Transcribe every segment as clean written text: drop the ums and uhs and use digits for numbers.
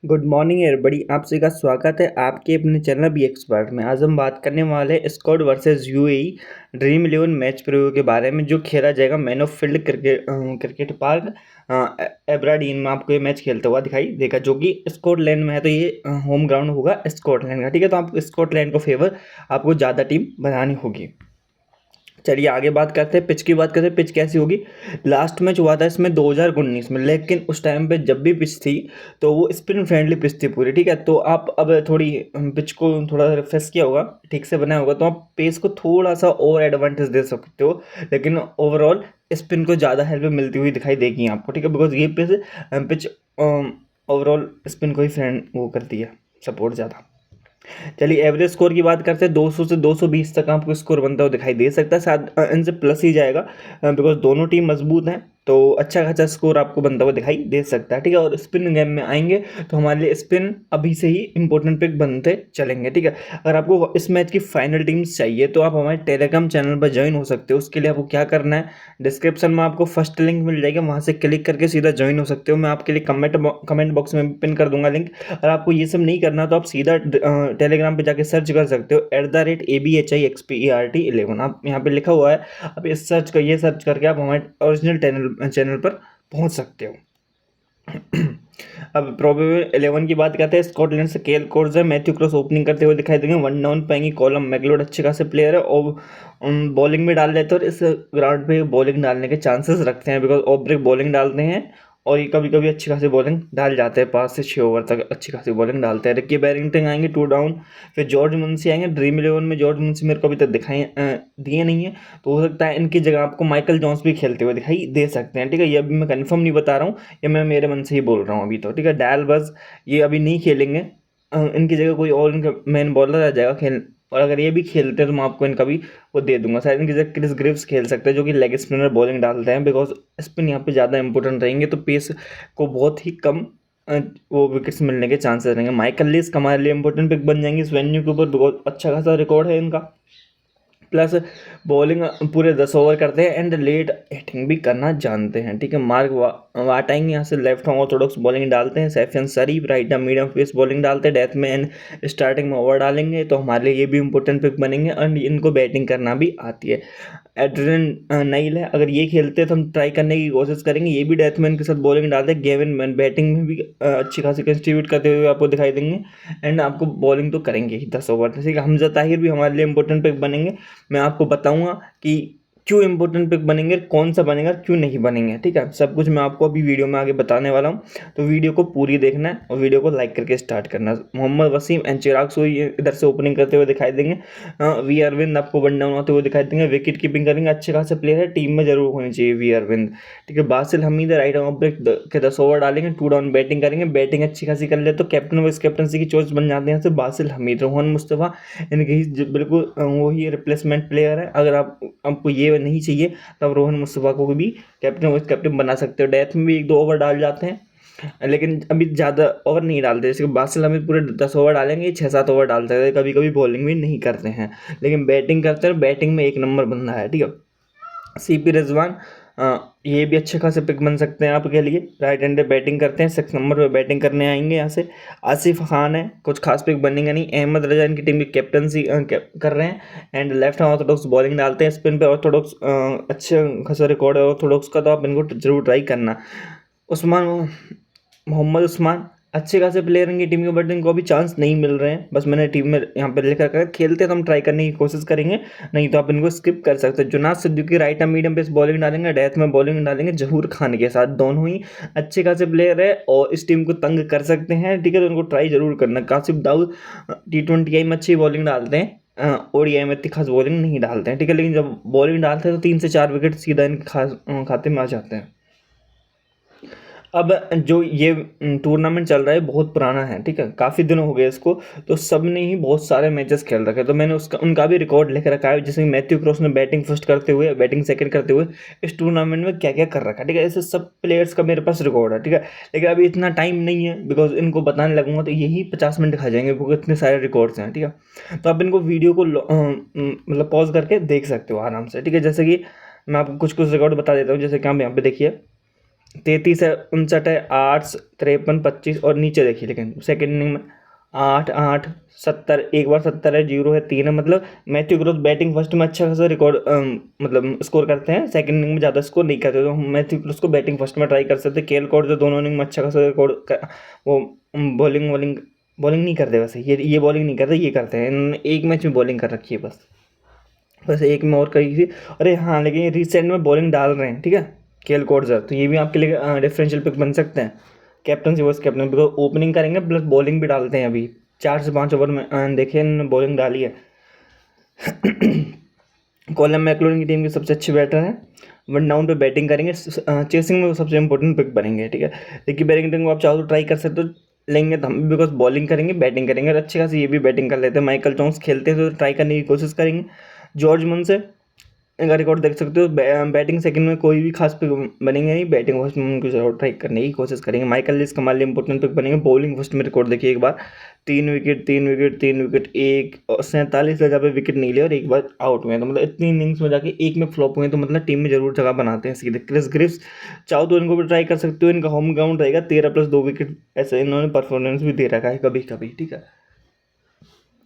Good morning everybody. आप सभी का स्वागत है आपके अपने चैनल बी एक्सपर्ट में। आज हम बात करने वाले हैं Scot versus UAE Dream 11 match preview के बारे में, जो खेला जाएगा Mannofield Cricket Park Aberdeen में। आपको ये मैच खेलता हुआ दिखाई देगा, जो कि स्कॉटलैंड में है। तो ये होम ग्राउंड होगा स्कॉटलैंड का, ठीक है। तो आप स्कॉटलैंड को फेवर आपको ज़्यादा टीम बनानी होगी। चलिए आगे बात करते हैं, पिच की बात करते हैं। पिच कैसी होगी? लास्ट मैच हुआ था इसमें 2019 में, लेकिन उस टाइम पे जब भी पिच थी तो वो स्पिन फ्रेंडली पिच थी पूरी, ठीक है। तो आप अब थोड़ी पिच को थोड़ा रिफ्रेश किया होगा, ठीक से बनाया होगा, तो आप पेस को थोड़ा सा और एडवांटेज दे सकते हो, लेकिन ओवरऑल स्पिन को ज़्यादा हेल्प मिलती हुई दिखाई देगी आपको, ठीक है। बिकॉज ये पिच ओवरऑल स्पिन को ही फ्रेंड वो करती है, सपोर्ट ज़्यादा। चलिए एवरेज स्कोर की बात करते हैं। 200 से 220 तक आपको स्कोर बनता हुआ दिखाई दे सकता है, शायद इनसे प्लस ही जाएगा, बिकॉज दोनों टीम मजबूत हैं। तो अच्छा खासा स्कोर आपको बनता हुआ दिखाई दे सकता है, ठीक है। और स्पिन गेम में आएंगे तो हमारे लिए स्पिन अभी से ही इंपॉर्टेंट पिक बनते चलेंगे, ठीक है। अगर आपको इस मैच की फाइनल टीम्स चाहिए तो आप हमारे टेलीग्राम चैनल पर ज्वाइन हो सकते हो। उसके लिए आपको क्या करना है, डिस्क्रिप्शन में आपको फर्स्ट लिंक मिल जाएगा, वहाँ से क्लिक करके सीधा ज्वाइन हो सकते हो। मैं आपके लिए कमेंट बॉक्स में पिन कर दूंगा लिंक। और आपको ये सब नहीं करना तो आप सीधा टेलीग्राम पे जाके सर्च कर सकते हो @ABHIXPERT11। आप यहाँ पे लिखा हुआ है, आप इस सर्च करके आप हमारे ओरिजिनल चैनल पर पहुँच सकते हो। अब प्रोबेबल 11 की बात करते हैं। स्कॉटलैंड से केल कोर्स है, मैथ्यू क्रॉस ओपनिंग करते हुए दिखाई देंगे। वन डाउन पाएंगे कॉलम मैकलोड, अच्छे खासे प्लेयर है और बॉलिंग में डाल देते हैं। और इस ग्राउंड पे बॉलिंग डालने के चांसेस रखते हैं, बिकॉज ओब्रिक बॉलिंग डालते हैं और ये कभी कभी अच्छी खासी बॉलिंग डाल जाते हैं। 5 से 6 ओवर तक अच्छी खासी बॉलिंग डालते हैं। रिकी बैरिंगटन आएंगे 2 डाउन, फिर जॉर्ज मुंशी आएंगे। ड्रीम 11 में जॉर्ज मुंशी मेरे को अभी तक दिए नहीं है, तो हो सकता है इनकी जगह आपको माइकल जॉन्स भी खेलते हुए दिखाई दे सकते हैं, ठीक है। ये अभी मैं कंफर्म नहीं बता रहा हूँ, ये मैं मेरे मन से ही बोल रहा हूँ अभी तो, ठीक है। डैल बस ये अभी नहीं खेलेंगे, इनकी जगह कोई और इनका मेन बॉलर आ जाएगा खेल। और अगर ये भी खेलते हैं तो मैं आपको इनका भी वो दे दूंगा। शायद इनकी जगह क्रिस ग्रिव्स खेल सकते हैं, जो कि लेग स्पिनर बॉलिंग डालते हैं, बिकॉज स्पिन यहाँ पे ज़्यादा इंपॉर्टेंट रहेंगे, तो पेस को बहुत ही कम वो विकेट्स मिलने के चांसेस रहेंगे। माइकल लिस्क हमारे लिए इंपॉर्टेंट पिक बन जाएंगे इस वेन्यू के ऊपर, बहुत अच्छा खासा रिकॉर्ड है इनका। प्लस बॉलिंग पूरे 10 ओवर करते हैं एंड लेट हिटिंग भी करना जानते हैं, ठीक है। मार्क वाट आएंगे यहाँ से, लेफ्ट आर्म ऑर्थोडॉक्स बॉलिंग डालते हैं। Safyan Sharif right arm medium pace bowling डालते हैं। डेथ में एंड स्टार्टिंग में ओवर डालेंगे, तो हमारे लिए ये भी इंपॉर्टेंट पिक बनेंगे एंड इनको बैटिंग करना भी आती है। एड्रियन नईल है, अगर ये खेलते हैं तो हम ट्राई करने की कोशिश करेंगे। ये भी डेथमैन के साथ बॉलिंग डालते हैं। गेविन मैन बैटिंग में भी अच्छी खासी कंट्रीब्यूट करते हुए आपको दिखाई देंगे एंड आपको बॉलिंग तो करेंगे ही 10 ओवर, ठीक है। हमजा ताहिर भी हमारे लिए इंपॉर्टेंट पिक बनेंगे। मैं आपको बताऊंगा कि क्यों इंपॉर्टेंट पिक बनेंगे, कौन सा बनेगा, क्यों नहीं बनेंगे, ठीक है। सब कुछ मैं आपको अभी वीडियो में आगे बताने वाला हूँ, तो वीडियो को पूरी देखना है और वीडियो को लाइक करके स्टार्ट करना है। मोहम्मद वसीम एंड चिराग सोई इधर से ओपनिंग करते हुए दिखाई देंगे। वी अरविंद आपको वन डाउन होते हुए दिखाई देंगे। विकेट कीपिंग करेंगे, अच्छे खासे प्लेयर है, टीम में जरूर होनी चाहिए वी अरविंद, ठीक है। Basil Hameed right arm break के 10 ओवर डालेंगे। 2 डाउन बैटिंग करेंगे, बैटिंग अच्छी खासी कर ले तो कैप्टन वाइस कैप्टनसी की चॉइस बन जाते हैं यहाँ से बासिल हमीद। रोहन मुस्तफ़ा इनकी बिल्कुल वही रिप्लेसमेंट प्लेयर है। अगर आपको ये नहीं चाहिए तो आप रोहन मुस्तफ़ा को भी कैप्टन वाइस कैप्टन बना सकते हो। डेथ में भी 1-2 ओवर डाल जाते हैं, लेकिन अभी ज़्यादा ओवर नहीं डालते। जैसे बासिल हमीद पूरे 10 ओवर डालेंगे, 6-7 ओवर डालते हैं, कभी कभी बॉलिंग भी नहीं करते हैं, लेकिन बैटिंग करते हैं। बैटिंग में एक नंबर बंदा है, ठीक है। CP रिजवान ये भी अच्छे खासे पिक बन सकते हैं आपके लिए। राइट हैंडर बैटिंग करते हैं, 6 नंबर पे बैटिंग करने आएंगे यहाँ से। आसिफ खान है, कुछ खास पिक बनेंगे नहीं। अहमद रजा इनकी टीम की कैप्टनसी कर रहे हैं and left hand Orthodox bowling डालते हैं। स्पिन पे ऑर्थोडॉक्स अच्छे खासा रिकॉर्ड है ऑर्थोडॉक्स का, तो आप इनको जरूर ट्राई करना। उस्मान मोहम्मद उस्मान अच्छे खासे प्लेयर इनकी टीम के, बट इनको अभी चांस नहीं मिल रहे हैं। बस मैंने टीम में यहाँ पे लिखा कर खेलते तो हम ट्राई करने की कोशिश करेंगे, नहीं तो आप इनको स्किप कर सकते हैं। Junaid Siddiqui right arm medium pace bowling डालेंगे। डेथ में बॉलिंग डालेंगे जहूर खान के साथ, दोनों ही अच्छे खासे प्लेयर है और इस टीम को तंग कर सकते हैं, ठीक है। तो उनको ट्राई जरूर करना। कासिफ दाऊद T20 में अच्छी बॉलिंग डालते हैं, ODI में इतनी खास बॉलिंग नहीं डालते हैं, ठीक है। लेकिन जब बॉलिंग डालते हैं तो 3 से 4 विकेट सीधा इनके खाते में आ जाते हैं। अब जो ये टूर्नामेंट चल रहा है बहुत पुराना है, ठीक है, काफ़ी दिनों हो गए इसको, तो सब ने ही बहुत सारे मैचेस खेल रखे, तो मैंने उसका उनका भी रिकॉर्ड लिख रखा है। जैसे मैथ्यू क्रॉस ने बैटिंग फर्स्ट करते हुए, बैटिंग सेकंड करते हुए इस टूर्नामेंट में क्या क्या कर रखा है, ठीक है। ऐसे सब प्लेयर्स का मेरे पास रिकॉर्ड है, ठीक है। लेकिन अभी इतना टाइम नहीं है, बिकॉज इनको बताने लगूंगा तो यही 50 मिनट खा जाएंगे, क्योंकि इतने सारे रिकॉर्ड्स हैं, ठीक है। तो आप इनको वीडियो को मतलब पॉज करके देख सकते हो आराम से, ठीक है। जैसे कि मैं आपको कुछ कुछ रिकॉर्ड बता देता हूँ, जैसे कि आप यहाँ पे देखिए 33 है, 59 है, 8, 53, 25 और नीचे देखिए, लेकिन सेकेंड इनिंग में 8, 8, 70, एक बार 70 है, 0 है, 3 है। मतलब मैथ्यू ग्रोथ बैटिंग फर्स्ट में अच्छा खासा रिकॉर्ड मतलब स्कोर करते हैं, सेकंड इनिंग में ज़्यादा स्कोर नहीं करते, तो हम मैथ्यू ग्रोथ को बैटिंग फर्स्ट में ट्राई कर सकते हैं। केएल कोड जो दोनों इनिंग में अच्छा खासा रिकॉर्ड वो बॉलिंग वॉलिंग बॉलिंग नहीं करते, वैसे ये बॉलिंग नहीं करते, ये करते हैं। इन्होंने एक मैच में बॉलिंग कर रखी है बस एक में और करी थी। अरे हाँ, लेकिन ये रिसेंट में बॉलिंग डाल रहे हैं, ठीक है, केएल कोडजर, तो ये भी आपके लिए डिफरेंशियल पिक बन सकते हैं, कैप्टन से वाइस कैप्टन, बिकॉज ओपनिंग करेंगे प्लस बॉलिंग भी डालते हैं। अभी 4 से 5 ओवर में देखिए इन्होंने बॉलिंग डाली है। कॉलम मैकलोरिन की टीम के सबसे अच्छे बैटर हैं, 1 डाउन पे बैटिंग करेंगे, चेसिंग में वो सबसे इंपॉर्टेंट पिक बनेंगे, ठीक है। देखिए बैरिंगटन को आप चाहो तो ट्राई कर सकते हो, लेंगे तो हम भी, बिकॉज बॉलिंग करेंगे बैटिंग करेंगे, और अच्छे खासी ये भी बैटिंग कर लेते हैं। माइकल जोन्स खेलते हैं तो ट्राई करने की कोशिश करेंगे। जॉर्ज मुंसे इनका रिकॉर्ड देख सकते हो, बैटिंग सेकंड में कोई भी खास पिक बनेंगे नहीं, बैटिंग फर्स्ट में उनको जरूर ट्राई करने की कोशिश करेंगे। माइकल लिस हमारे लिए इंपॉर्टेंट पिक बनेंगे। बॉलिंग फर्स्ट में रिकॉर्ड देखिए एक बार, 3 विकेट 3 विकेट 3 विकेट, एक 47 जगह पे विकेट नहीं लिया और एक बार आउट में, तो मतलब इतनी इनिंग्स में जाके एक में फ्लॉप हुए, तो मतलब टीम में जरूर जगह बनाते हैं सीधे। क्रिस ग्रिव्स चाहो तो इनको भी ट्राई कर सकते हो, इनका होम ग्राउंड रहेगा, 13+2 विकेट, ऐसे इन्होंने परफॉर्मेंस भी दे रखा है कभी कभी, ठीक है।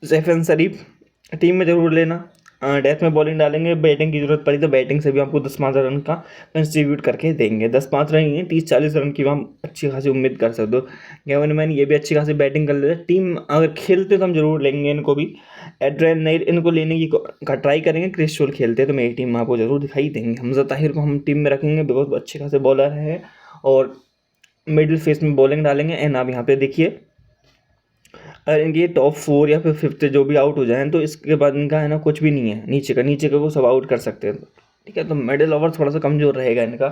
जैफन शरीफ टीम में जरूर लेना, डेथ में बॉलिंग डालेंगे, बैटिंग की जरूरत पड़ी तो बैटिंग से भी आपको 10-15 रन का कंट्रीब्यूट करके देंगे। 10-5 रन ही 30-40 रन की हम अच्छी खासी उम्मीद कर सकते हो। गेवन मैन ये भी अच्छी खासी बैटिंग कर लेते हैं, टीम अगर खेलते तो हम जरूर लेंगे इनको भी। एड्रियन नहीं, इनको लेने की ट्राई करेंगे। क्रिस शोल खेलते हैं तो मेरी टीम में आपको जरूर दिखाई देंगे। हमजा ताहिर को हम टीम में रखेंगे, बिकॉज अच्छे खासे बॉलर है और मिडिल फेस में बॉलिंग डालेंगे। एंड आप यहाँ पे देखिए, अगर इनके टॉप 4 या फिर 5th जो भी आउट हो जाएं तो इसके बाद इनका है ना कुछ भी नहीं है, नीचे का वो सब आउट कर सकते हैं, ठीक है। तो मिडिल ओवर थोड़ा सा कमज़ोर रहेगा इनका,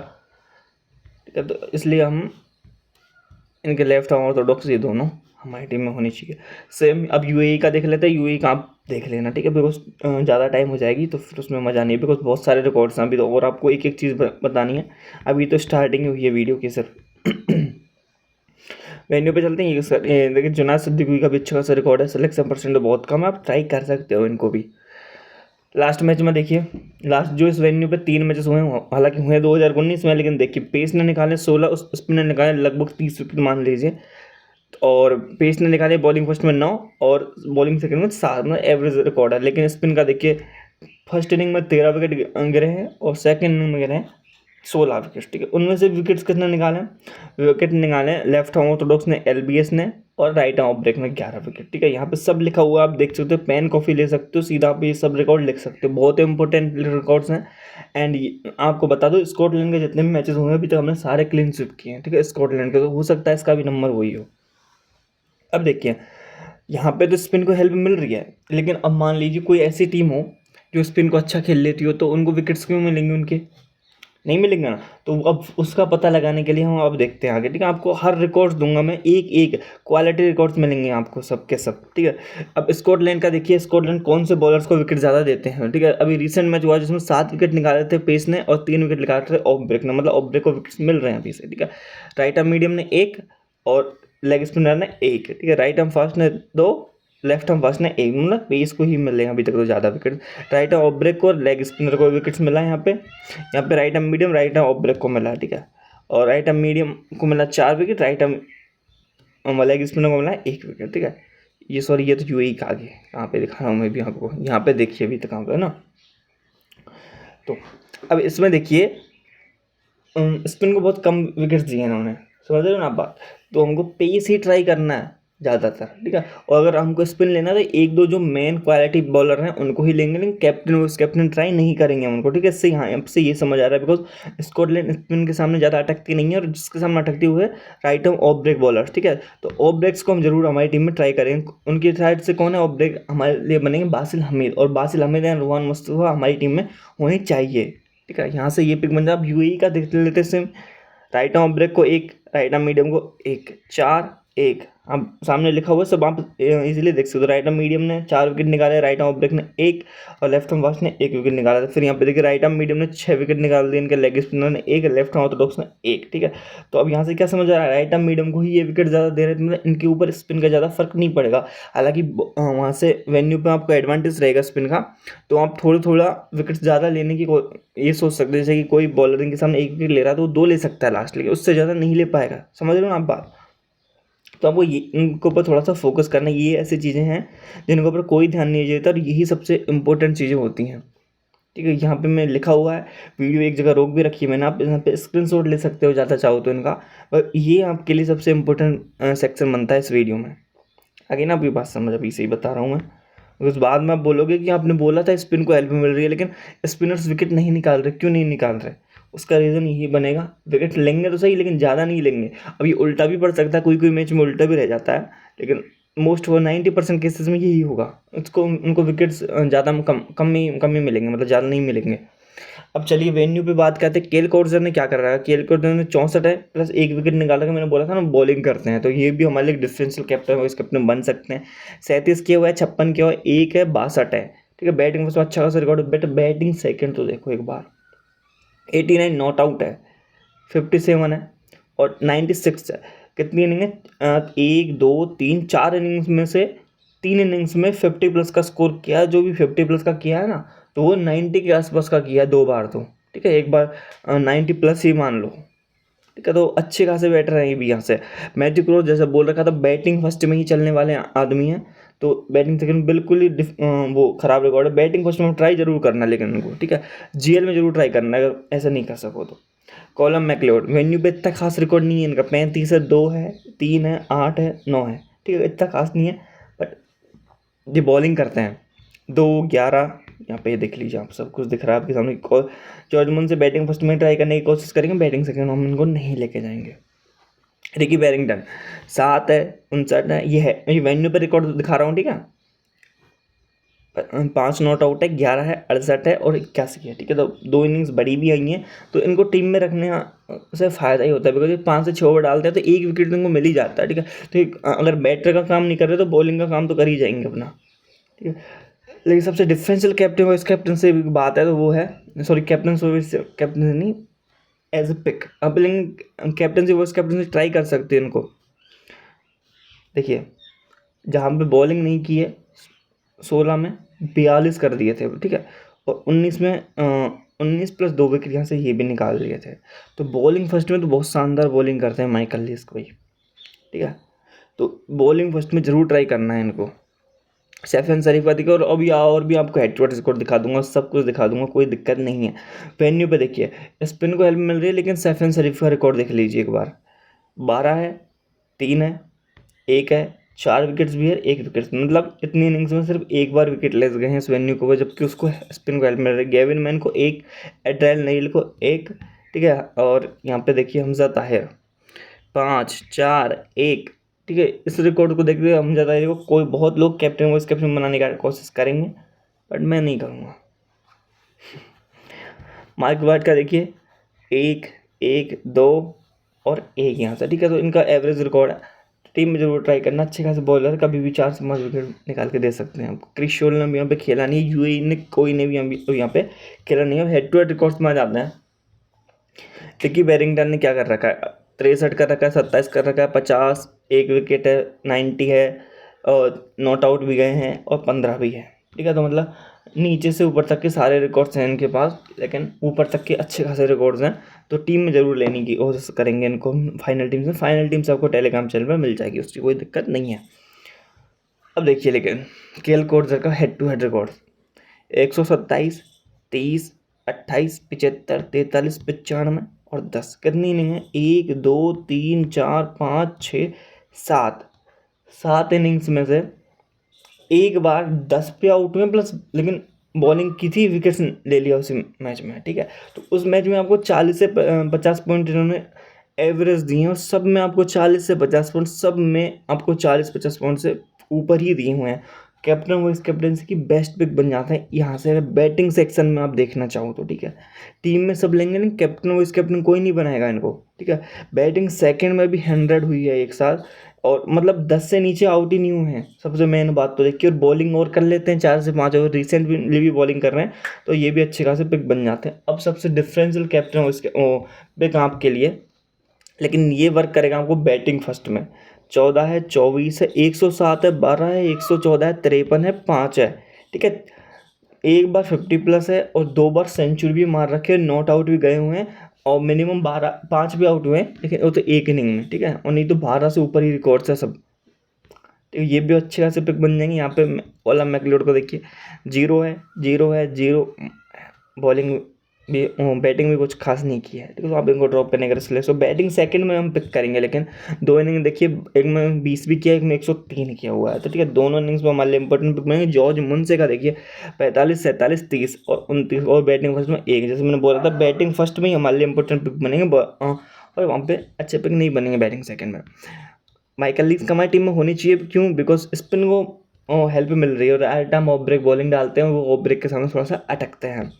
ठीक है, तो इसलिए हम इनके लेफ्ट आर्म ऑर्थोडॉक्स ये दोनों हमारी टीम में होनी चाहिए। सेम अब यूएई का देख लेते हैं, यूएई का आप देख लेना, ठीक है, बिकॉज ज़्यादा टाइम हो जाएगी तो फिर उसमें मज़ा नहीं है, बिकॉज बहुत सारे रिकॉर्ड्स हैं अभी तो, और आपको एक एक चीज़ बतानी है। अभी तो स्टार्टिंग हुई है वीडियो की सिर्फ। वेन्यू पे चलते हैं। ये सर देखिए जुनाद सिद्दीकी का भी अच्छा खासा रिकॉर्ड है, सिलेक्शन परसेंट तो बहुत कम है, आप ट्राई कर सकते हो इनको भी। लास्ट मैच में देखिए, लास्ट जो इस वेन्यू पे 3 मैचेस हुए हैं, हालांकि हुए 2019 में, लेकिन देखिए पेस ने निकाले 16, उस स्पिन ने निकाले लगभग 30 विकेट मान लीजिए, और पेस ने निकाले बॉलिंग फर्स्ट में 9 और बॉलिंग सेकंड में 7, मतलब एवरेज रिकॉर्ड है। लेकिन स्पिन का देखिए, फर्स्ट इनिंग में 13 विकेट गिरे हैं और सेकंड इनिंग में गिरे हैं 16 विकेट, ठीक है। उनमें से विकेट्स कितने निकाले, विकेट निकाले लेफ्ट आर्म ऑर्थोडॉक्स ने, एलबीएस ने, और राइट आर्म ब्रेक में 11 विकेट, ठीक है। यहाँ पे सब लिखा हुआ है, आप देख सकते हो, पेन कॉफी ले सकते हो, सीधा आप ये सब रिकॉर्ड लिख सकते हो, बहुत इंपॉर्टेंट रिकॉर्ड्स हैं। एंड आपको बता दो, स्कॉटलैंड के जितने भी मैचेस हुए हैं अभी तक हमने सारे क्लीन स्वीप किए हैं, ठीक है, स्कॉटलैंड के, तो हो सकता है इसका भी नंबर वही हो। अब देखिए यहाँ पे तो स्पिन को हेल्प मिल रही है, लेकिन अब मान लीजिए कोई ऐसी टीम हो जो स्पिन को अच्छा खेल लेती हो, तो उनको विकेट्स क्यों मिलेंगे, उनके नहीं मिलेंगे ना। तो अब उसका पता लगाने के लिए हम अब देखते हैं आगे, ठीक है। आपको हर रिकॉर्ड्स दूंगा मैं, एक एक क्वालिटी रिकॉर्ड्स मिलेंगे आपको सबके सब, ठीक है। अब स्कॉटलैंड का देखिए, स्कॉटलैंड कौन से बॉलर्स को विकेट ज़्यादा देते हैं, ठीक है। अभी रिसेंट मैच हुआ जिसमें 7 विकेट निकाले थे पेस ने और 3 विकेट निकाले थे ऑफ ब्रेक ने, मतलब ऑफ ब्रेक को विकेट्स मिल रहे हैं अभी से, ठीक है। राइट आर्म मीडियम ने 1 और लेग स्पिनर ने 1, ठीक है। राइट आर्म फास्ट ने 2, लेफ्ट आर्म फास्ट ने 1, मतलब पेस को ही मिले हैं अभी तक तो ज़्यादा wicket. Right arm off break को और लेग स्पिनर को विकेट्स मिला है यहाँ पे right arm medium, right arm off break को मिला, ठीक है। और राइट आर्म मीडियम को मिला 4 wicket, right arm leg spinner को मिला 1 विकेट, ठीक है। ये सॉरी, ये तो यूएई का आगे कहाँ पे दिखा रहा हूँ मैं भी आपको, यहाँ पे देखिए अभी तक कहाँ पे है ना। तो अब इसमें देखिए स्पिन को बहुत कम विकेट्स दिए इन्होंने, समझ रहे हो ना आप बात। तो हमको पेस ही ट्राई करना है ज़्यादातर, ठीक है। और अगर हमको स्पिन लेना तो 1-2 जो मेन क्वालिटी बॉलर हैं उनको ही लेंगे, लेकिन कैप्टन वाइस कैप्टन ट्राई नहीं करेंगे हम उनको, ठीक है। इससे यहाँ से ये समझ आ रहा है, बिकॉज स्कॉटलैंड स्पिन के सामने ज़्यादा अटकती नहीं है, और जिसके सामने अटकती हुई है right arm off break bowler, ठीक है। तो ऑफ ब्रेक्स को हम जरूर हमारी टीम में ट्राई करेंगे। उनकी साइड से कौन है ऑफ ब्रेक हमारे लिए बनेंगे, बासिल हमीद, और बासिल हमीद या रुहान मुस्तफा हमारी टीम में होनी चाहिए, ठीक है। यहाँ से ये पिक बन जाए। अब यूएई का देख लेते हैं, राइट आर्म ब्रेक को 1, राइट आर्म मीडियम को 1, 4, 1, आप सामने लिखा हुआ है सब आप इजीली देख सकते हो। राइट आर्म मीडियम ने 4 विकेट निकाले, राइट आर्म ब्रेक ने 1 और लेफ्ट आर्म फास्ट ने 1 विकेट निकाला था। फिर यहाँ पे देखिए राइट आर्म मीडियम ने 6 विकेट निकाल दिए, इनके लेग स्पिनर ने 1, लेफ्ट आर्म ऑर्थोडॉक्स ने 1। ठीक है, तो अब यहाँ से क्या समझ आ रहा है, राइट आर्म मीडियम को ही ये विकेट ज़्यादा दे रहे थे, मतलब इनके ऊपर स्पिन का ज़्यादा फर्क नहीं पड़ेगा। हालांकि वहाँ से वेन्यू पे आपको एडवांटेज रहेगा स्पिन का, तो आप थोड़ा विकेट ज़्यादा लेने की ये सोच सकते हैं। जैसे कि कोई बॉलर इनके सामने 1 विकेट ले रहा है तो वो 2 ले सकता है लास्ट, लेकिन उससे ज़्यादा नहीं ले पाएगा। समझ रहे हो ना आप बात? तो आपको ये इनके ऊपर थोड़ा सा फोकस करना है। ये ऐसी चीज़ें हैं जिनके ऊपर कोई ध्यान नहीं देता और यही सबसे इंपॉर्टेंट चीज़ें होती हैं। ठीक है, यहाँ पे मैं लिखा हुआ है, वीडियो एक जगह रोक भी रखी है मैंने, आप यहाँ पे स्क्रीनशॉट ले सकते हो ज़्यादा चाहो तो इनका, और ये आपके लिए सबसे इम्पोर्टेंट सेक्शन बनता है इस वीडियो में। आगे ना आपकी बात समझ, अभी सही बता रहा हूँ मैं। उस बाद में आप बोलोगे कि आपने बोला था स्पिन को हेल्प मिल रही है, लेकिन स्पिनर्स विकेट नहीं निकाल रहे, क्यों नहीं निकाल रहे? उसका रीज़न यही बनेगा, विकेट लेंगे तो सही लेकिन ज़्यादा नहीं लेंगे। अब ये उल्टा भी पड़ सकता है, कोई कोई मैच में उल्टा भी रह जाता है, लेकिन मोस्ट वो 90% केसेस में यही होगा। उसको उनको विकेट्स ज़्यादा कम ही मिलेंगे, मतलब ज़्यादा नहीं मिलेंगे। अब चलिए वेन्यू पे बात करते हैं। केल कोर्जर ने क्या कर रहा है, केल कोर्जर ने 64 है प्लस 1 विकेट निकाला था। मैंने बोला था ना बॉलिंग करते हैं, तो ये भी हमारे लिए डिफरेंशियल कैप्टन वाइस कैप्टन बन सकते हैं। 37 किया हुआ है, 56 किया हुआ है, 1 है, 62 है। ठीक है, बैटिंग में अच्छा खासा रिकॉर्ड है, बट बैटिंग सेकंड तो देखो एक बार, 89 नॉट आउट है, 57 है और 96 है। कितनी इनिंग है? 1 2 3 4 इनिंग्स में से 3 इनिंग्स में 50 प्लस का स्कोर किया। जो भी 50 प्लस का किया है ना, तो वो 90 के आसपास का किया है 2 बार तो। ठीक है, एक बार 90 प्लस ही मान लो। ठीक है, तो अच्छे खासे बैटर हैं ये भी। यहाँ से मैथ्यू क्रोज जैसा बोल रखा था, बैटिंग फर्स्ट में ही चलने वाले आदमी हैं, तो बैटिंग सेकंड बिल्कुल ही वो खराब रिकॉर्ड है। बैटिंग फर्स्ट में ट्राई जरूर करना लेकिन उनको, ठीक है, जीएल में जरूर ट्राई करना अगर ऐसा नहीं कर सको तो। कॉलम मैकलियोड, वेन्यू पे इतना खास रिकॉर्ड नहीं है इनका, 35 है, 2 है, 3 है, 8 है, 9 है। ठीक है, इतना खास नहीं है, बट ये बॉलिंग करते हैं 2 11। यहाँ पे देख लीजिए, आप सब कुछ दिख रहा है आपके सामने। जॉर्ज मुन से बैटिंग फर्स्ट में ट्राई करने की कोशिश करेंगे, बैटिंग सेकंड हम इनको नहीं लेके जाएंगे। रिकी बैरिंगटन 7 है, 59 है, ये वेन्यू पे रिकॉर्ड दिखा रहा हूँ। ठीक है, 5 नॉट आउट है, 11 है, 68 है और 81 है। ठीक है, तो 2 इनिंग्स बड़ी भी आई हैं, तो इनको टीम में रखने से फ़ायदा ही होता है, बिकॉज 5 से 6 ओवर डालते हैं तो 1 विकेट इनको मिल ही जाता है। ठीक है, तो अगर बैटर का काम नहीं कर रहे तो बॉलिंग का काम तो कर ही जाएंगे अपना। ठीक है, लेकिन सबसे डिफरेंशियल कैप्टन वाइस कैप्टन से बात है तो वो है, सॉरी कैप्टन नहीं, एज ए पिक अब, लेकिन कैप्टन से वाइस कैप्टन से ट्राई कर सकते हैं इनको। देखिए, जहाँ पे बॉलिंग नहीं की है 16 में 42 कर दिए थे। ठीक है, और 19 में 19 प्लस 2 विकेट यहाँ से ये भी निकाल लिए थे। तो बॉलिंग फर्स्ट में तो बहुत शानदार बॉलिंग करते हैं माइकल लिस्क भाई। ठीक है, तो बॉलिंग फर्स्ट में ज़रूर ट्राई करना है इनको। सैफियन शरीफ का देखिए, और भी आपको हेड टू हेड स्कोर दिखा दूंगा, सब कुछ दिखा दूंगा, कोई दिक्कत नहीं है। वेन्यू पे देखिए स्पिन को हेल्प मिल रही है, लेकिन सैफियन शरीफ का रिकॉर्ड देख लीजिए एक बार, 12 है, 3 है, 1 है, 4 विकेट्स भी है, 1 विकेट, मतलब इतनी इनिंग्स में सिर्फ 1 बार विकेट ले गए हैं इस वेन्यू को, जबकि उसको स्पिन को हेल्प मिल रही है। गेविन मैन को 1, एड्राइल नईल को 1। ठीक है, और यहाँ पे देखिए हमजा ताहिर 5 4 1। ठीक है, इस रिकॉर्ड को देखते हुए हमजा ताहिर को कोई बहुत लोग कैप्टन वाइस कैप्टन बनाने की कोशिश करेंगे, बट मैं नहीं करूँगा। मार्क वाइट का देखिए 1 1 2 और 1 यहाँ से। ठीक है, तो इनका एवरेज रिकॉर्ड है, टीम में जरूर ट्राई करना। अच्छे खासे बॉलर कभी भी 4 से 5 विकेट निकाल के दे सकते हैं आपको। क्रिस शोल ने भी यहाँ पे खेला नहीं है, यूएई ने कोई ने भी यहाँ पे खेला नहीं है, हेड टू हेड रिकॉर्ड्स में आ जाते हैं। रिकी बैरिंगटन ने क्या कर रखा है, 63 कर रखा है, 27 कर रखा है, 50, 1 विकेट है, 90 है और नॉट आउट भी गए हैं और 15 भी है। ठीक है, तो मतलब नीचे से ऊपर तक के सारे रिकॉर्ड्स हैं इनके पास, लेकिन ऊपर तक के अच्छे खासे रिकॉर्ड्स हैं, तो टीम में ज़रूर लेने की कोशिश करेंगे इनको फाइनल टीम से आपको टेलीग्राम चैनल पर मिल जाएगी, उसकी कोई दिक्कत नहीं है। अब देखिए, लेकिन केल कोर्जर का हेड टू हेड रिकॉर्ड 127, 30, 28, 75, 43, 95 और 10। कितनी इनिंग है? 1 2 3 4 5 6 7 इनिंग्स में से एक बार 10 पे आउट हुए प्लस, लेकिन बॉलिंग की थी, विकेट्स ले लिया उसी मैच में। ठीक है, तो उस मैच में आपको 40 से 50 पॉइंट इन्होंने एवरेज दिए हैं, और सब में आपको 40 से 50 पॉइंट, सब में आपको 40-50 पॉइंट से ऊपर ही दिए हुए हैं। कैप्टन वाइस कैप्टनसी की बेस्ट पिक बन जाता है यहाँ से, अगर बैटिंग सेक्शन में आप देखना चाहो तो। ठीक है, टीम में सब लेंगे, लेकिन कैप्टन वाइस कैप्टन कोई नहीं बनाएगा इनको। ठीक है, बैटिंग सेकंड में भी 100 हुई है एक साल, और मतलब 10 से नीचे आउट ही नहीं हुए हैं, सबसे मेन बात तो देखिए। और बॉलिंग और कर लेते हैं 4 से 5 ओवर, रिसेंटली भी बॉलिंग कर रहे हैं, तो ये भी अच्छे खासे पिक बन जाते हैं। अब सबसे डिफरेंशियल कैप्टन हो इसके पिक आपके लिए, लेकिन ये वर्क करेगा आपको बैटिंग फर्स्ट में। 14 है, 24 है, 107 है, 12 है, 114 है, 53 है, 5 है, ठीक है। एक बार 50+ है और 2 बार सेंचुरी भी मार रखे हैं, नॉट आउट भी गए हुए हैं, और मिनिमम 12 5 भी आउट हुए हैं, लेकिन वो तो एक इनिंग में, ठीक है। और नहीं तो 12 से ऊपर ही रिकॉर्ड्स है सब। तो ये भी अच्छे खासे पिक बन जाएंगे। यहाँ पे ओला मैकलोड को देखिए, 0 है, 0 है, 0 बॉलिंग भी, बैटिंग भी कुछ खास नहीं की है, ठीक है। तो आप इनको ड्रॉप करने का रिस्क ले। सो बैटिंग सेकंड में हम पिक करेंगे, लेकिन 2 इनिंग देखिए, एक में 20 भी किया, एक में 103 किया हुआ है, तो ठीक है। दोनों इनिंग्स में हमारे लिए इंपॉर्टेंट पिक बनेंगे। जॉर्ज मुंसे का देखिए 45, 47, 30 और 29, और बैटिंग फर्स्ट में एक, जैसे मैंने बोला था बैटिंग फर्स्ट में ही हमारे लिए इंपॉर्टेंट पिक बनेंगे, और वहाँ पे अच्छे पिक नहीं बनेंगे बैटिंग सेकंड में। माइकल लीव्स हमारी टीम में होनी चाहिए, क्यों? बिकॉज स्पिन को हेल्प मिल रही है, और हर टाइम ऑफ ब्रेक बॉलिंग डालते हैं, वो ऑफ ब्रेक के सामने थोड़ा सा अटकते हैं।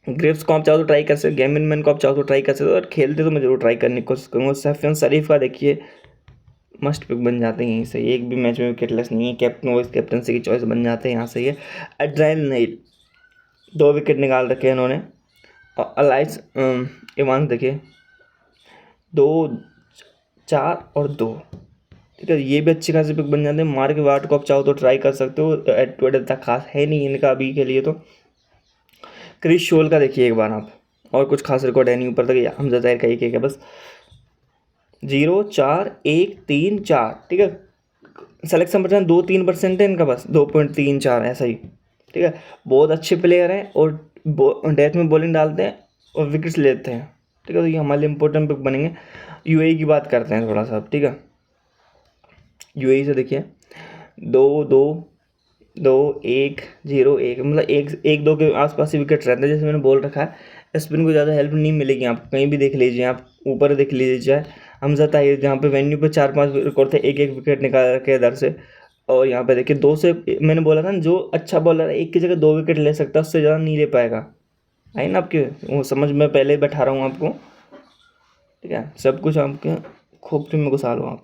ग्रिफ्स को आप चाहो तो ट्राई कर सकते, गेमिन मैन को आप चाहो तो ट्राई कर सकते हो, और खेलते तो मैं जरूर ट्राई करने की कोशिश करूँगा। सफियान शरीफ का देखिए मस्ट पिक बन जाते हैं यहीं से, एक भी मैच में विकेटलेस नहीं है, कैप्टन वाइस कैप्टनसी की चॉइस बन जाते हैं यहाँ से। ये एड्राइल नाइट 2 विकेट निकाल रखे हैं इन्होंने, और अलाइस इवांस देखिए 2, 4 और 2, ठीक है। ये भी अच्छी खासी पिक बन जाते हैं। मार्क वार्ड को आप चाहो तो ट्राई कर सकते हो, एड तक खास है नहीं इनका अभी के लिए। तो क्रिस शोल का देखिए एक बार आप, और कुछ खास रिकॉर्ड है नहीं ऊपर तक, हमजा ताहिर का एक है बस। 0, 4, 1, 3, 4, ठीक है। सिलेक्शन परसेंट 2-3% है इनका, बस 2.34 ऐसा ही, ठीक है। बहुत अच्छे प्लेयर हैं, और डेथ में बॉलिंग डालते हैं और विकेट्स लेते हैं, ठीक है। तो ये हमारे लिए इंपॉर्टेंट पिक बनेंगे। यूएई की बात करते हैं थोड़ा सा, ठीक है। यूएई से देखिए 2, 2, 2, 1, 0, 1, मतलब 1-2 के आसपास ही विकेट रहते हैं, जैसे मैंने बोल रखा है। स्पिन को ज़्यादा हेल्प नहीं मिलेगी आपको, कहीं भी देख लीजिए आप, ऊपर देख लीजिए हमजा ताहिर, जहाँ पे वेन्यू पे 4-5 रिकॉर्ड थे, एक विकेट निकाल रखे इधर से। और यहाँ पे देखिए 2 से, मैंने बोला था ना, जो अच्छा बॉलर है एक की जगह 2 विकेट ले सकता है, उससे ज़्यादा नहीं ले पाएगा। आई ना आपके वो समझ में, पहले ही बैठा रहा हूँ आपको, ठीक है। सब कुछ आपके खोपड़ी में घुसा लो आप।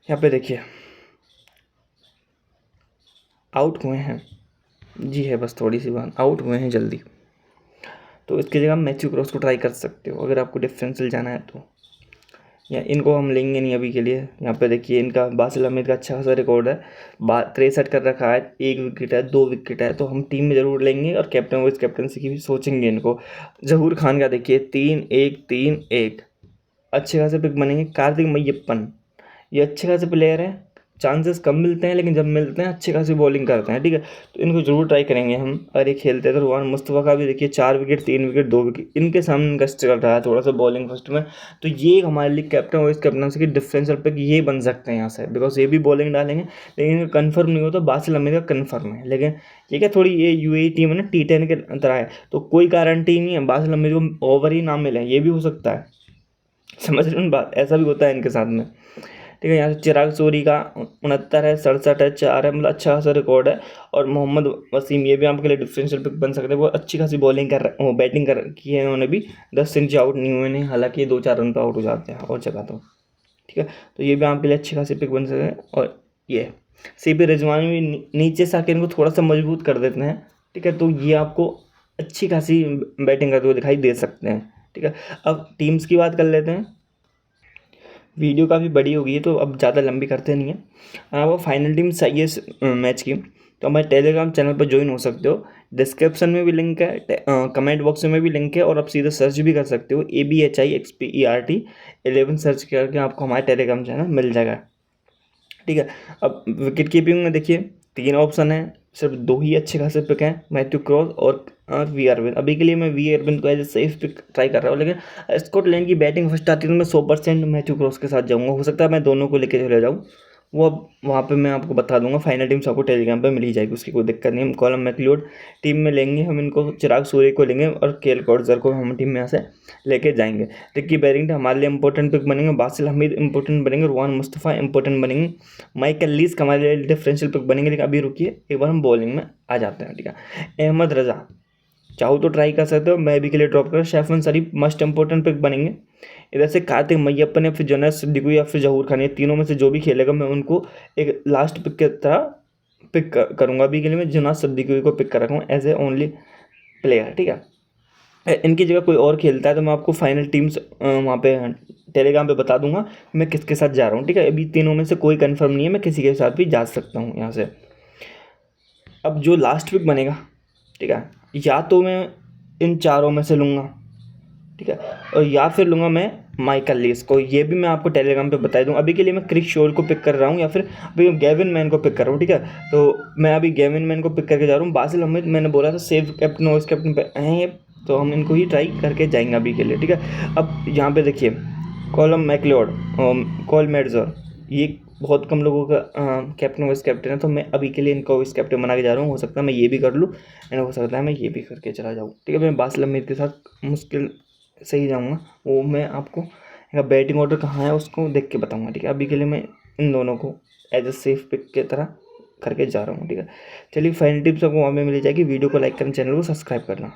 यहाँ पे देखिए आउट हुए हैं, जी है बस थोड़ी सी बात, आउट हुए हैं जल्दी, तो इसकी जगह मैथ्यू क्रॉस को ट्राई कर सकते हो अगर आपको डिफरेंशियल जाना है तो। या इनको हम लेंगे नहीं अभी के लिए। यहाँ पे देखिए इनका बासिल अहमद का अच्छा खासा रिकॉर्ड है, 63 कर रखा है, 1 विकेट है, 2 विकेट है, तो हम टीम में ज़रूर लेंगे, और कैप्टन वाइस कैप्टनसी की भी सोचेंगे इनको। जहूर खान का देखिए 3-1-3-1, अच्छे खासे पिक बनेंगे। कार्तिक मैयप्पन, ये अच्छे खासे प्लेयर हैं, चांसेस कम मिलते हैं, लेकिन जब मिलते हैं अच्छी खासी बॉलिंग करते हैं, ठीक है। तो इनको जरूर ट्राई करेंगे हम अगर ये खेलते हैं तो। रुहान मुस्तफ़ा का भी देखिए 4 विकेट, 3 विकेट, 2 विकेट, इनके सामने इनका स्ट्रगल रहा है थोड़ा सा बॉलिंग फर्स्ट में। तो ये हमारे लिए कैप्टन वाइस कैप्टनसी की डिफरेंशियल पिक ये बन सकते हैं यहाँ से, बिकॉज ये भी बॉलिंग डालेंगे, लेकिन इनका कन्फर्म नहीं होता। बासिल अहमद का कन्फर्म है, लेकिन ये क्या थोड़ी ये यूएई टीम है ना, T10 के तरह है, तो कोई गारंटी नहीं है बासिल अहमद को ओवर ही ना मिले, ये भी हो सकता है, समझ रहे हो बात, ऐसा भी होता है इनके साथ में, ठीक है। यहाँ से चिराग सूरी का 69 है, 67 है, 4 है, मतलब अच्छा खासा रिकॉर्ड है। और मोहम्मद वसीम, ये भी आपके लिए डिफरेंशियल पिक बन सकते हैं, वो अच्छी खासी बॉलिंग बैटिंग कर की है उन्होंने भी, 10 से नीचे आउट नहीं हुए नहीं, हालांकि 2-4 रन पर आउट हो जाते हैं और जगह तो, ठीक है। तो ये भी आपके लिए अच्छी खासी पिक बन सकते हैं। और ये CP रिजवानी भी नीचे से आके इनको थोड़ा सा मजबूत कर देते हैं, ठीक है। तो ये आपको अच्छी खासी बैटिंग करते हुए दिखाई दे सकते हैं, ठीक है। अब टीम्स की बात कर लेते हैं। वीडियो काफ़ी बड़ी हो गई है, तो अब ज़्यादा लंबी करते नहीं है। वो फाइनल टीम चाहिए इस मैच की, तो हमारे टेलीग्राम चैनल पर ज्वाइन हो सकते हो, डिस्क्रिप्शन में भी लिंक है, कमेंट बॉक्स में भी लिंक है, और आप सीधे सर्च भी कर सकते हो ABHIXPERT 11 सर्च करके आपको हमारे टेलीग्राम चैनल मिल जाएगा, ठीक है। अब विकेट कीपिंग में देखिए 3 ऑप्शन है, सिर्फ 2 ही अच्छे खासे पिक हैं, मैथ्यू क्रॉस और वी अरविंद। अभी के लिए मैं वी अरविंद को as a safe pick try कर रहा हूँ, लेकिन स्कॉटलैंड की बैटिंग फर्स्ट आती है तो मैं 100% मैथ्यू क्रॉस के साथ जाऊँगा, हो सकता है मैं दोनों को लेकर चले जाऊँ, वो अब वहाँ पे मैं आपको बता दूंगा। फाइनल टीम आपको टेलीग्राम पे मिल ही जाएगी, उसकी कोई दिक्कत नहीं। हम कॉलम मैकलियोड टीम में लेंगे, हम इनको चिराग सूर्य को लेंगे, और केएल कॉर्जर को हम टीम में यहाँ से लेके जाएंगे। रिकी बैरिंगटन हमारे लिए इंपॉर्टेंट पिक बनेंगे, बासिल हमीद इंपॉर्टेंट बनेंगे, रुहान मुस्तफ़ा इंपॉर्टेंट बनेंगे, माइकल लीस हमारे लिए डिफरेंशियल पिक बनेंगे। लेकिन अभी रुकिए, एक बार हम बॉलिंग में आ जाते हैं, ठीक है। अहमद रजा चाहो तो ट्राई कर सकते हो। मैं अभी के लिए ड्रॉप कर, सैफरन शरीफ मस्ट इंपॉर्टेंट पिक बनेंगे। इधर से कार्तिक मैयप्पन या फिर जुनैद सिद्दीकी या फिर जहूर खान, ये तीनों में से जो भी खेलेगा मैं उनको एक लास्ट पिक की तरह पिक करूँगा। अभी के लिए मैं जुनैद सिद्दीकी को पिक कर रखा हूँ एज ए ओनली प्लेयर, ठीक है। इनकी जगह कोई और खेलता है तो मैं आपको फाइनल टीम्स वहाँ पे टेलीग्राम पे बता दूंगा मैं किसके साथ जा रहा हूँ, ठीक है। अभी तीनों में से कोई कंफर्म नहीं है, मैं किसी के साथ भी जा सकता हूँ यहाँ से। अब जो लास्ट पिक बनेगा, ठीक है, या तो मैं इन चारों में से लूँगा, ठीक है, और या फिर लूँगा मैं माइकल लीस को। ये भी मैं आपको टेलीग्राम पे बता दूँ। अभी के लिए मैं क्रिस शोल को पिक कर रहा हूँ या फिर अभी गेविन मैन को पिक कर रहा हूँ, ठीक है। तो मैं अभी गेविन मैन को पिक करके जा रहा हूँ। बासिल अहमद मैंने बोला था सेव कैप्टन वाइस कैप्टन पे हैं ये, तो हम इनको ही ट्राई करके जाएंगे अभी के लिए, ठीक है। अब यहाँ पे देखिए कॉलम मैकलियोड, कॉल मेड्जर, ये बहुत कम लोगों का कैप्टन वाइस कैप्टन है, तो मैं अभी के लिए इनको वाइस कैप्टन बना के जा रहा हूँ। हो सकता है मैं ये भी कर लूँ एंड हो सकता है मैं ये भी करके चला जाऊँ, ठीक है। मैं बासिल अहमद के साथ मुश्किल से ही जाऊँगा, वो मैं आपको बैटिंग ऑर्डर कहाँ है उसको देख के बताऊँगा, ठीक है। अभी के लिए मैं इन दोनों को एज ए सेफ पिक की तरह करके जा रहा हूँ, ठीक है। चलिए फाइनल टिप्स आपको वहाँ पे मिल जाएगी। वीडियो को लाइक करना, चैनल को सब्सक्राइब करना।